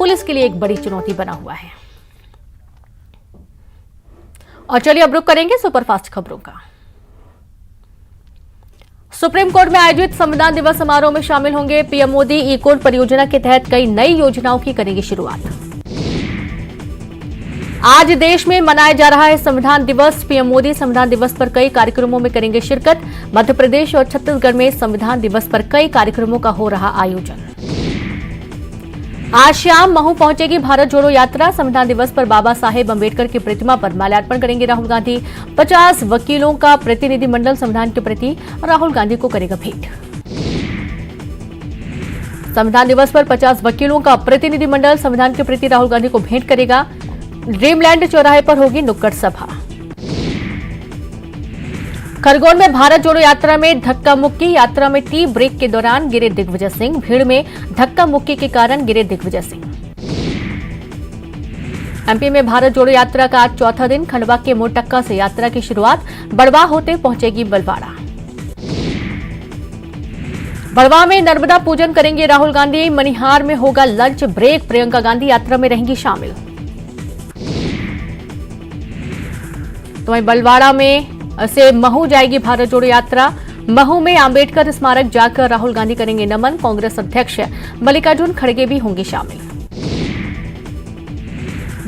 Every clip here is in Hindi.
पुलिस के लिए एक बड़ी चुनौती बना हुआ है। और चलिए अब रुक करेंगे सुपरफास्ट खबरों का। सुप्रीम कोर्ट में आयोजित संविधान दिवस समारोह में शामिल होंगे पीएम मोदी। ई कोड परियोजना के तहत कई नई योजनाओं की करेंगे शुरुआत। आज देश में मनाया जा रहा है संविधान दिवस। पीएम मोदी संविधान दिवस पर कई कार्यक्रमों में करेंगे शिरकत। मध्य प्रदेश और छत्तीसगढ़ में संविधान दिवस पर कई कार्यक्रमों का हो रहा आयोजन। आज शाम महू पहुंचेगी भारत जोड़ो यात्रा। संविधान दिवस पर बाबा साहेब अंबेडकर की प्रतिमा पर माल्यार्पण करेंगे राहुल गांधी। 50 वकीलों का प्रतिनिधिमंडल संविधान के प्रति राहुल गांधी को करेगा भेंट। संविधान दिवस पर 50 वकीलों का प्रतिनिधिमंडल संविधान के प्रति राहुल गांधी को भेंट करेगा। ड्रीमलैंड चौराहे पर होगी नुक्कड़ सभा। खरगोन में भारत जोड़ो यात्रा में धक्का मुक्की। यात्रा में टी ब्रेक के दौरान गिरे दिग्विजय सिंह। भीड़ में धक्का मुक्की के कारण गिरे दिग्विजय सिंह। एमपी में भारत जोड़ो यात्रा का आज चौथा दिन। खंडवा के मोरटक्का से यात्रा की शुरुआत। बड़वा होते पहुंचेगी बलवाड़ा। बड़वा में नर्मदा पूजन करेंगे राहुल गांधी। मनिहार में होगा लंच ब्रेक। प्रियंका गांधी यात्रा में रहेंगी शामिल। तो वहीं बलवाड़ा में से महू जाएगी भारत जोड़ो यात्रा। महू में अंबेडकर स्मारक जाकर राहुल गांधी करेंगे नमन। कांग्रेस अध्यक्ष मल्लिकार्जुन खड़गे भी होंगे शामिल।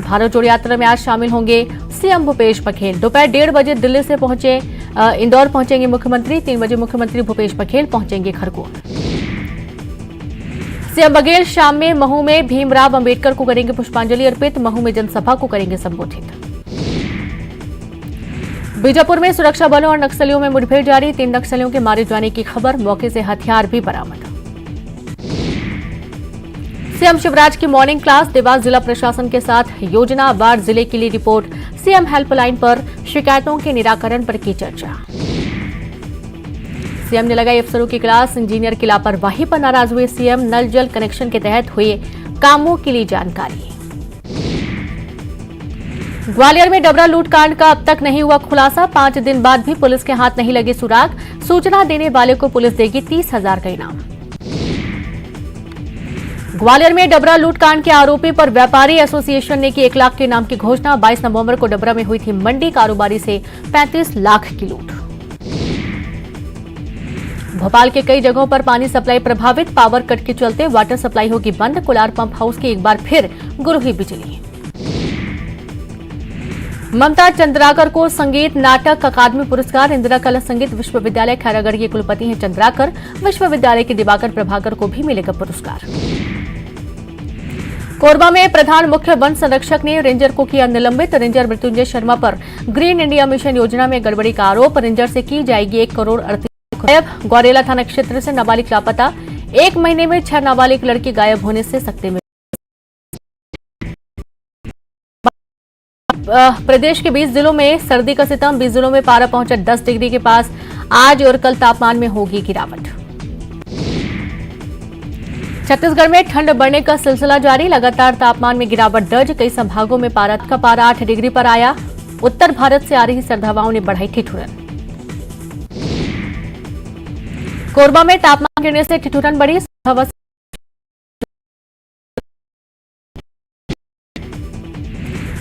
भारत जोड़ो यात्रा में आज शामिल होंगे सीएम भूपेश बघेल। दोपहर 1:30 बजे दिल्ली से इंदौर पहुंचेंगे मुख्यमंत्री। 3 बजे मुख्यमंत्री भूपेश बघेल पहुंचेंगे खरगोन। सीएम बघेल शाम में महू में भीमराव अंबेडकर को करेंगे पुष्पांजलि अर्पित। महू में जनसभा को करेंगे संबोधित। बीजापुर में सुरक्षा बलों और नक्सलियों में मुठभेड़ जारी। 3 नक्सलियों के मारे जाने की खबर। मौके से हथियार भी बरामद। सीएम शिवराज की मॉर्निंग क्लास। देवास जिला प्रशासन के साथ योजनावार जिले के लिए रिपोर्ट। सीएम हेल्पलाइन पर शिकायतों के निराकरण पर की चर्चा। सीएम ने लगाई अफसरों की क्लास। इंजीनियर की लापरवाही पर नाराज हुए सीएम। नल जल कनेक्शन के तहत हुए कामों के लिए जानकारी। ग्वालियर में डबरा लूटकांड का अब तक नहीं हुआ खुलासा। 5 दिन बाद भी पुलिस के हाथ नहीं लगे सुराग। सूचना देने वाले को पुलिस देगी 30,000 का इनाम। ग्वालियर में डबरा लूटकांड के आरोपी पर व्यापारी एसोसिएशन ने की 1 लाख के इनाम की घोषणा। 22 नवंबर को डबरा में हुई थी मंडी कारोबारी से 35 लाख की लूट। भोपाल के कई जगहों पर पानी सप्लाई प्रभावित। पावर कट के चलते वाटर सप्लाई होगी बंद। कोलार पंप हाउस की एक बार फिर गुल हुई बिजली। ममता चंद्राकर को संगीत नाटक अकादमी पुरस्कार। इंदिरा कला संगीत विश्वविद्यालय खैरागढ़ के कुलपति हैं चंद्राकर। विश्वविद्यालय के दिवाकर प्रभाकर को भी मिलेगा पुरस्कार। कोरबा में प्रधान मुख्य वन संरक्षक ने रेंजर को किया निलंबित। रेंजर मृत्युंजय शर्मा पर ग्रीन इंडिया मिशन योजना में गड़बड़ी का आरोप। रेंजर से की जाएगी 1 करोड़ 38 गायब। गौरेला थाना क्षेत्र से नाबालिग लापता। 1 महीने में 6 नाबालिग लड़की गायब होने से सकते में। प्रदेश के 20 जिलों में सर्दी का सितम। 20 जिलों में पारा पहुंचा 10 डिग्री के पास। आज और कल तापमान में होगी गिरावट। छत्तीसगढ़ में ठंड बढ़ने का सिलसिला जारी। लगातार तापमान में गिरावट दर्ज। कई संभागों में पारा 8 डिग्री पर आया। उत्तर भारत से आ रही सर्द हवाओं ने बढ़ाई ठिठुरन। कोरबा में तापमान गिरने से ठिठुरन बढ़ी।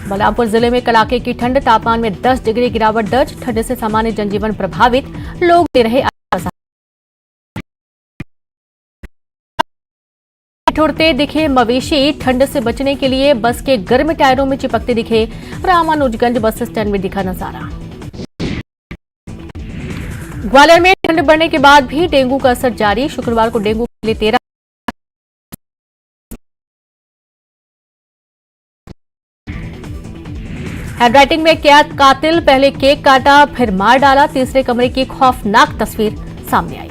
बलरामपुर जिले में कड़ाके की ठंड। तापमान में 10 डिग्री गिरावट दर्ज। ठंड से सामान्य जनजीवन प्रभावित। लोग दे रहे ठिठुरते दिखे मवेशी। ठंड से बचने के लिए बस के गर्म टायरों में चिपकते दिखे। रामानुजगंज बस स्टैंड में दिखा नजारा। ग्वालियर में ठंड बढ़ने के बाद भी डेंगू का असर जारी। शुक्रवार को डेंगू के लिए 13 हैंडराइटिंग में कैद कातिल। पहले केक काटा फिर मार डाला। तीसरे कमरे की खौफनाक तस्वीर सामने आई।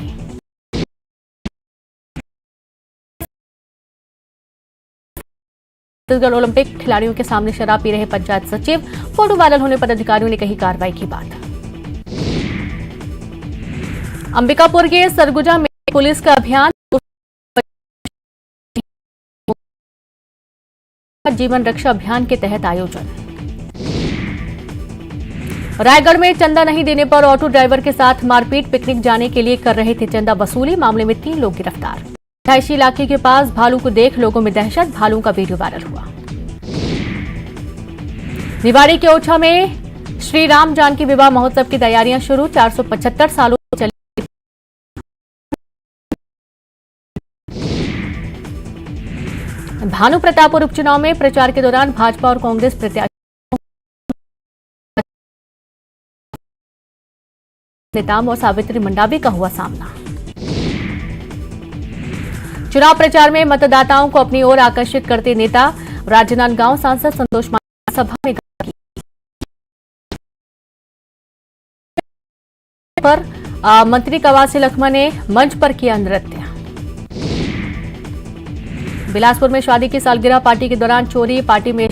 छत्तीसगढ़ ओलंपिक खिलाड़ियों के सामने शराब पी रहे पंचायत सचिव। फोटो वायरल होने पर अधिकारियों ने कही कार्रवाई की बात। अंबिकापुर के सरगुजा में पुलिस का अभियान। जीवन रक्षा अभियान के तहत आयोजन। रायगढ़ में चंदा नहीं देने पर ऑटो ड्राइवर के साथ मारपीट। पिकनिक जाने के लिए कर रहे थे चंदा वसूली। मामले में 3 लोग गिरफ्तार। रिहायशी इलाके के पास भालू को देख लोगों में दहशत, भालू का वीडियो वायरल हुआ। निवाड़ी के ओछा में श्री राम जानकी विवाह महोत्सव की तैयारियां शुरू। 475 सालों से चली भानु प्रतापपुर उपचुनाव में प्रचार के दौरान भाजपा और कांग्रेस प्रत्याशी नेताम और सावित्री मंडावी का हुआ सामना। चुनाव प्रचार में मतदाताओं को अपनी ओर आकर्षित करते नेता। राजनांदगांव सांसद संतोष मांझी सभा में पर मंत्री कवासी लखमा ने मंच पर किया नृत्य। बिलासपुर में शादी की सालगिरह पार्टी के दौरान चोरी, पार्टी में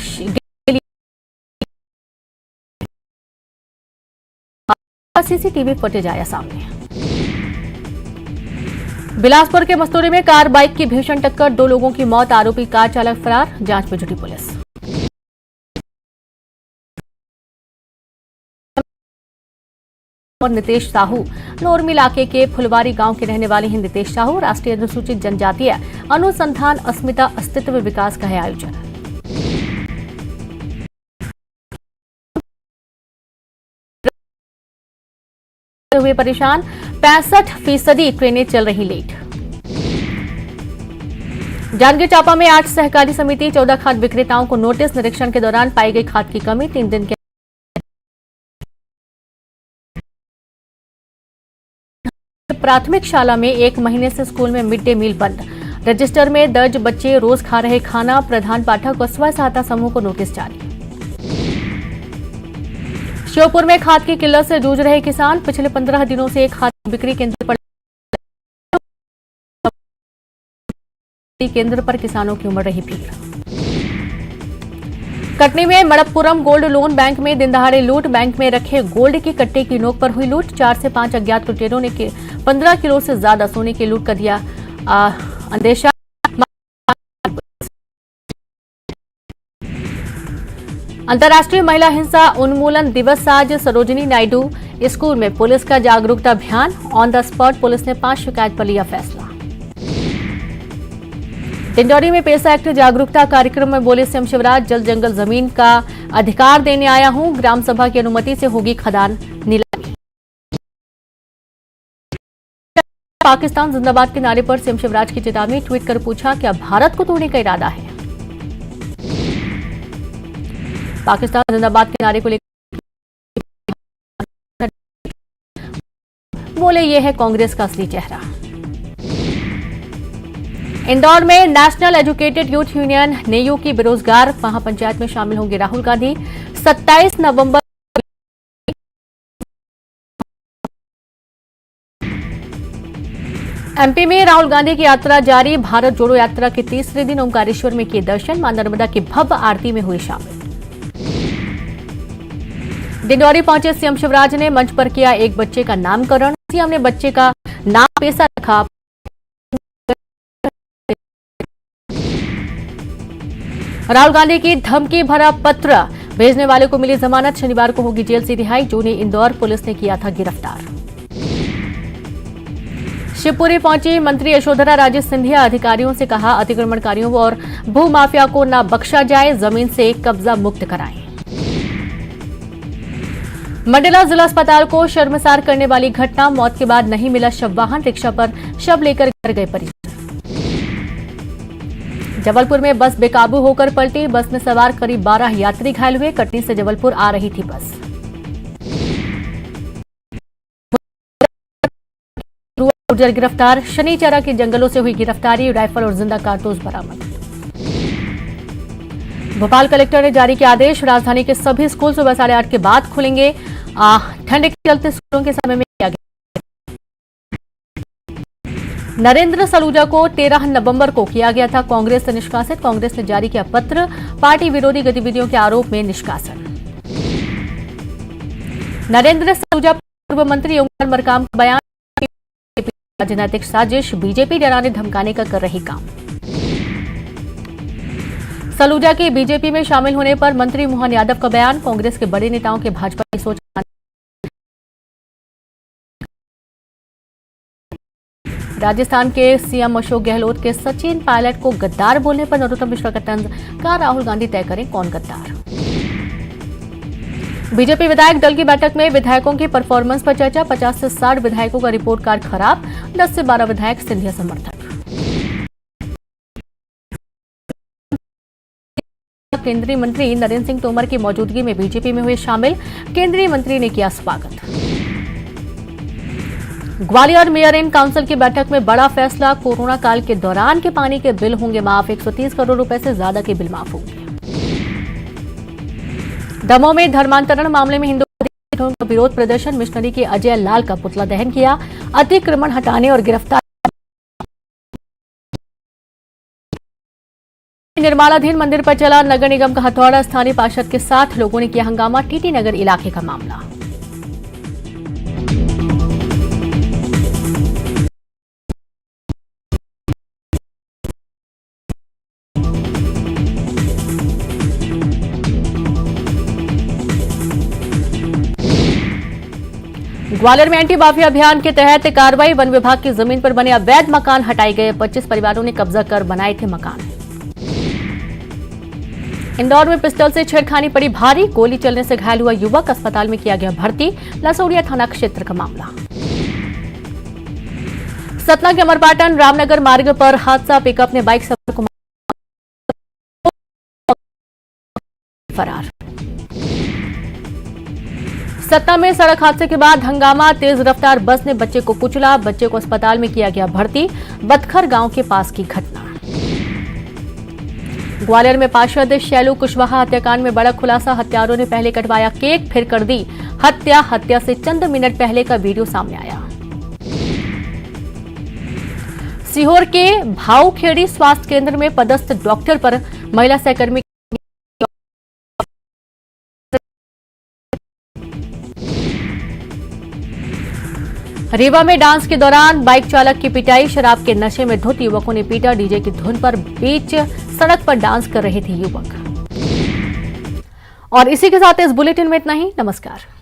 सीसीटीवी फुटेज आया सामने। बिलासपुर के मस्तूरी में कार बाइक की भीषण टक्कर, 2 लोगों की मौत, आरोपी कार चालक फरार, जांच में जुटी पुलिस। और नितेश साहू नोरमी इलाके के फुलवारी गांव के रहने वाले हैं नितेश साहू। राष्ट्रीय अनुसूचित जनजातीय अनुसंधान अस्मिता अस्तित्व विकास का है आयोजन। हुए परेशान, 65% ट्रेनें चल रही लेट। जांजगीर चांपा में 8 सहकारी समिति 14 खाद विक्रेताओं को नोटिस, निरीक्षण के दौरान पाई गई खाद की कमी। 3 दिन के प्राथमिक शाला में 1 महीने से स्कूल में मिड डे मील बंद। रजिस्टर में दर्ज बच्चे रोज खा रहे खाना। प्रधान पाठक और स्व सहायता समूह को नोटिस जारी। श्योपुर में खाद की किल्लत से जूझ रहे किसान। पिछले 15 दिनों से खाद बिक्री केंद्र पर किसानों की उमड़ रही भीड़। कटनी में मणप्पुरम गोल्ड लोन बैंक में दिन दहाड़े लूट। बैंक में रखे गोल्ड के कट्टे की नोक पर हुई लूट। 4 से 5 अज्ञात लुटेरों ने 15 किलो से ज्यादा सोने की लूट कर दिया अंदेशा। अंतर्राष्ट्रीय महिला हिंसा उन्मूलन दिवस आज। सरोजिनी नायडू स्कूल में पुलिस का जागरूकता अभियान। ऑन द स्पॉट पुलिस ने 5 शिकायत पर लिया फैसला। डिंडौरी में पेसा एक्ट जागरूकता कार्यक्रम में बोले सीएम शिवराज, जल जंगल जमीन का अधिकार देने आया हूं। ग्राम सभा की अनुमति से होगी खदान नीलामी। पाकिस्तान जिंदाबाद के नारे पर सीएम शिवराज की चेतावनी। ट्वीट कर पूछा, क्या भारत को तोड़ने का इरादा है? पाकिस्तान जिंदाबाद के नारे को लेकर बोले, ये है कांग्रेस का असली चेहरा। इंदौर में नेशनल एजुकेटेड यूथ यूनियन नेयू की बेरोजगार महापंचायत में शामिल होंगे राहुल गांधी। 27 नवंबर एमपी में राहुल गांधी की यात्रा जारी। भारत जोड़ो यात्रा के तीसरे दिन ओंकारेश्वर में किए दर्शन। मां नर्मदा की भव्य आरती में हुए शामिल। डिंडौरी पहुंचे सीएम शिवराज ने मंच पर किया एक बच्चे का नामकरण। सीएम ने बच्चे का नाम पेसा रखा। राहुल गांधी की धमकी भरा पत्र भेजने वाले को मिली जमानत। शनिवार को होगी जेल से रिहाई। जूनी इंदौर पुलिस ने किया था गिरफ्तार। शिवपुरी पहुंची मंत्री यशोधरा राजे सिंधिया। अधिकारियों से कहा, अतिक्रमणकारियों और भूमाफिया को न बख्शा जाए, जमीन से कब्जा मुक्त कराएं। मंडला जिला अस्पताल को शर्मसार करने वाली घटना। मौत के बाद नहीं मिला शव वाहन। रिक्शा पर शव लेकर घर गए परिजन। जबलपुर में बस बेकाबू होकर पलटी। बस में सवार करीब 12 यात्री घायल हुए। कटनी से जबलपुर आ रही थी बस। गुर्जर गिरफ्तार। शनिचरा के जंगलों से हुई गिरफ्तारी। राइफल और जिंदा कारतूस बरामद। भोपाल कलेक्टर ने जारी किया आदेश। राजधानी के सभी स्कूल सुबह 8:30 के बाद खुलेंगे। ठंड के चलते स्कूलों के समय में किया गया। नरेंद्र सलूजा को 13 नवंबर को किया गया था कांग्रेस से निष्कासित। कांग्रेस ने जारी किया पत्र। पार्टी विरोधी गतिविधियों के आरोप में निष्कासन। नरेंद्र सलूजा पूर्व मंत्री ओंकार मरकाम का बयान। राजनीतिक साजिश, बीजेपी डराने धमकाने का कर रही काम। सलूजा के बीजेपी में शामिल होने पर मंत्री मोहन यादव का बयान। कांग्रेस के बड़े नेताओं के भाजपा की सोच। राजस्थान के सीएम अशोक गहलोत के सचिन पायलट को गद्दार बोलने पर नरोत्तम मिश्रा का तंज, कहा राहुल गांधी तय करें कौन गद्दार। बीजेपी विधायक दल की बैठक में विधायकों की परफॉर्मेंस पर चर्चा, 50 से 60 विधायकों का रिपोर्ट कार्ड खराब, 10 से 12 विधायक सिंधिया समर्थक। केंद्रीय मंत्री नरेंद्र सिंह तोमर की मौजूदगी में बीजेपी में हुए शामिल, केंद्रीय मंत्री ने किया स्वागत। ग्वालियर मेयर इन काउंसिल की बैठक में बड़ा फैसला, कोरोना काल के दौरान के पानी के बिल होंगे माफ, 130 करोड़ रुपए से ज्यादा के बिल माफ होंगे। दमोह में धर्मांतरण मामले में हिंदू का विरोध प्रदर्शन, मिशनरी के अजय लाल का पुतला दहन किया, अतिक्रमण हटाने और गिरफ्तार। निर्माणाधीन मंदिर पर चला नगर निगम का हथौड़ा, स्थानीय पार्षद के साथ लोगों ने किया हंगामा, टीटी नगर इलाके का मामला। ग्वालियर में एंटी माफिया अभियान के तहत कार्रवाई, वन विभाग की जमीन पर बने अवैध मकान हटाए गए, 25 परिवारों ने कब्जा कर बनाए थे मकान। इंदौर में पिस्टल से छेड़खानी पड़ी भारी, गोली चलने से घायल हुआ युवक, अस्पताल में किया गया भर्ती, लसोड़िया थाना क्षेत्र का मामला। सतना के अमरपाटन रामनगर मार्ग पर हादसा, पिकअप ने बाइक सवार को फरार। सतना में सड़क हादसे के बाद हंगामा, तेज रफ्तार बस ने बच्चे को कुचला, बच्चे को अस्पताल में किया गया भर्ती, बतखर गांव के पास की घटना। ग्वालियर में पार्षद शैलू कुशवाहा हत्याकांड में बड़ा खुलासा, हत्यारों ने पहले कटवाया केक फिर कर दी हत्या, हत्या से चंद मिनट पहले का वीडियो सामने आया। सीहोर के भाऊखेड़ी स्वास्थ्य केंद्र में पदस्थ डॉक्टर पर महिला सहकर्मी रीवा में डांस के दौरान बाइक चालक की पिटाई, शराब के नशे में धुत युवकों ने पीटा, डीजे की धुन पर बीच सड़क पर डांस कर रहे थे युवक। और इसी के साथ इस बुलेटिन में इतना ही। नमस्कार।